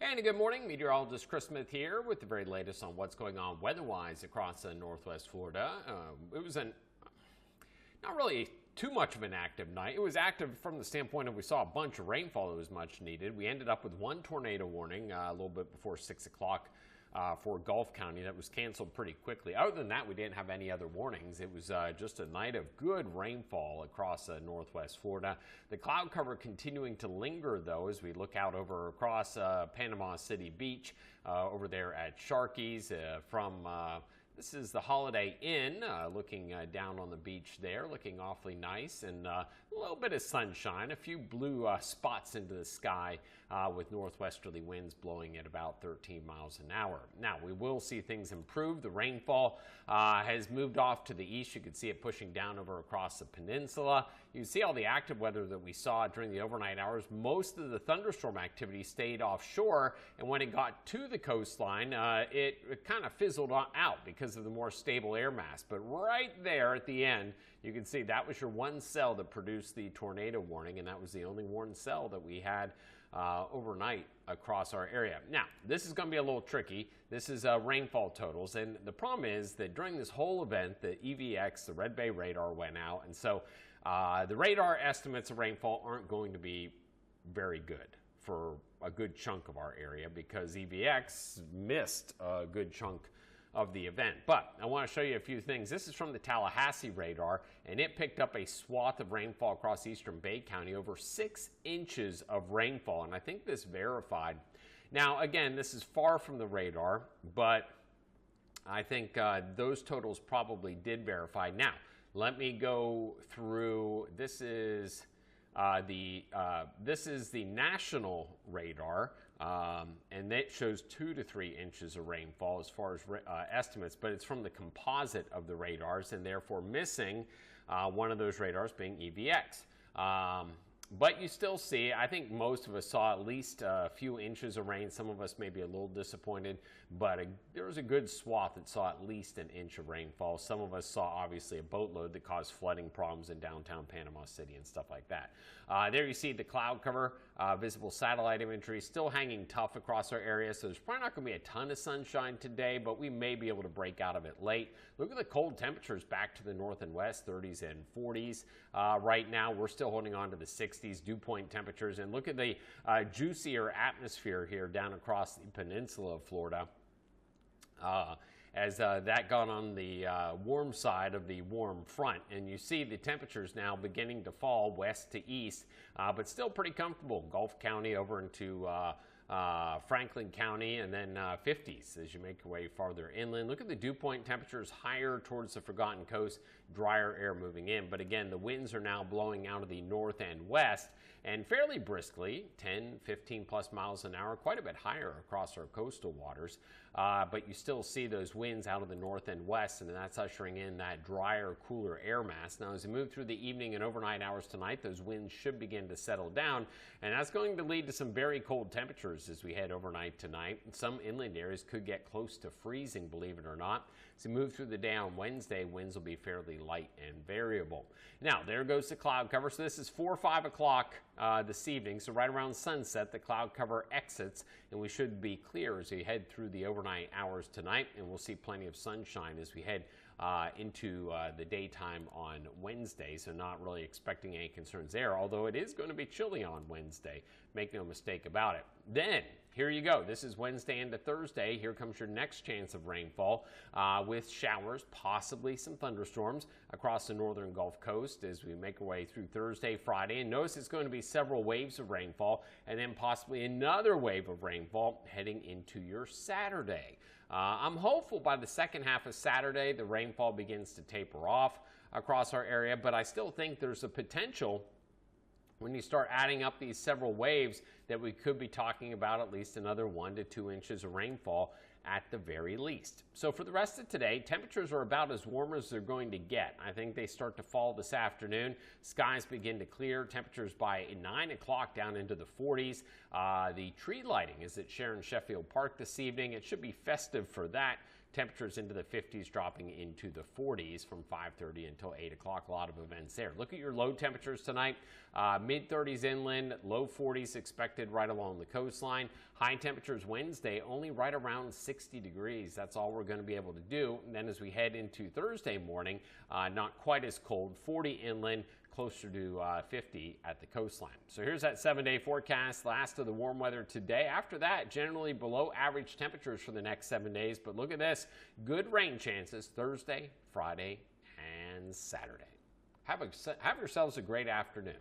And good morning, meteorologist Chris Smith here with the very latest on what's going on weather-wise across Northwest Florida. It was not really too much of an active night. It was active from the standpoint of we saw a bunch of rainfall that was much needed. We ended up with one tornado warning a little bit before 6 o'clock for Gulf County that was canceled pretty quickly. Other than that, we didn't have any other warnings. It was just a night of good rainfall across Northwest Florida. The cloud cover continuing to linger, though, as we look out over across Panama City Beach over there at Sharky's from this is the Holiday Inn, looking down on the beach there, looking awfully nice, and a little bit of sunshine, a few blue spots into the sky with northwesterly winds blowing at about 13 miles an hour. Now, we will see things improve. The rainfall has moved off to the east. You can see it pushing down over across the peninsula. You can see all the active weather that we saw during the overnight hours. Most of the thunderstorm activity stayed offshore, and when it got to the coastline, it kind of fizzled out because of the more stable air mass. But right there at the end, you can see that was your one cell that produced the tornado warning, and that was the only one cell that we had overnight across our area. Now, this is going to be a little tricky. This is rainfall totals, and the problem is that during this whole event, the EVX, the Red Bay radar, went out, and so the radar estimates of rainfall aren't going to be very good for a good chunk of our area because EVX missed a good chunk of the event. But I want to show you a few things. This is from the Tallahassee radar, and it picked up a swath of rainfall across eastern Bay County, over 6 inches of rainfall, and I think this verified. Now, again, this is far from the radar, but I think those totals probably did verify. Now, let me go through. This is the national radar, and that shows 2 to 3 inches of rainfall as far as estimates, but it's from the composite of the radars and therefore missing one of those radars being EVX. But you still see, I think most of us saw at least a few inches of rain. Some of us may be a little disappointed, but there was a good swath that saw at least an inch of rainfall. Some of us saw obviously a boatload that caused flooding problems in downtown Panama City and stuff like that. There you see the cloud cover, visible satellite imagery, still hanging tough across our area. So there's probably not going to be a ton of sunshine today, but we may be able to break out of it late. Look at the cold temperatures back to the north and west, 30s and 40s. Right now, we're still holding on to the 60s. Dew point temperatures, and look at the juicier atmosphere here down across the peninsula of Florida as that got on the warm side of the warm front, and you see the temperatures now beginning to fall west to east, but still pretty comfortable. Gulf County over into Franklin County, and then 50s as you make your way farther inland. Look at the dew point temperatures higher towards the Forgotten Coast, drier air moving in. But again, the winds are now blowing out of the north and west and fairly briskly, 10, 15 plus miles an hour, quite a bit higher across our coastal waters. But you still see those winds out of the north and west, and that's ushering in that drier, cooler air mass. Now, as we move through the evening and overnight hours tonight, those winds should begin to settle down, and that's going to lead to some very cold temperatures as we head overnight tonight. Some inland areas could get close to freezing, believe it or not. As we move through the day on Wednesday, winds will be fairly light and variable. Now, there goes the cloud cover. So this is 4 or 5 o'clock this evening. So right around sunset, the cloud cover exits, and we should be clear as we head through the overnight hours tonight, and we'll see plenty of sunshine as we head into the daytime on Wednesday. So not really expecting any concerns there, although it is going to be chilly on Wednesday. Make no mistake about it. Then, here you go. This is Wednesday into Thursday. Here comes your next chance of rainfall with showers, possibly some thunderstorms across the northern Gulf Coast as we make our way through Thursday, Friday. And notice it's going to be several waves of rainfall and then possibly another wave of rainfall heading into your Saturday. I'm hopeful by the second half of Saturday the rainfall begins to taper off across our area, but I still think there's a potential when you start adding up these several waves that we could be talking about at least another 1 to 2 inches of rainfall at the very least. So for the rest of today, temperatures are about as warm as they're going to get. I think they start to fall this afternoon. Skies begin to clear. Temperatures by 9 o'clock down into the 40s. The tree lighting is at Sharon Sheffield Park this evening. It should be festive for that. Temperatures into the 50s, dropping into the 40s from 5:30 until 8 o'clock. A lot of events there. Look at your low temperatures tonight. Mid-30s inland, low 40s expected expected right along the coastline. High temperatures Wednesday only right around 60 degrees. That's all we're going to be able to do. And then as we head into Thursday morning, not quite as cold, 40 inland, closer to 50 at the coastline. So here's that 7-day forecast. Last of the warm weather today. After that, generally below average temperatures for the next 7 days. But look at this, good rain chances Thursday, Friday, and Saturday. Have yourselves a great afternoon.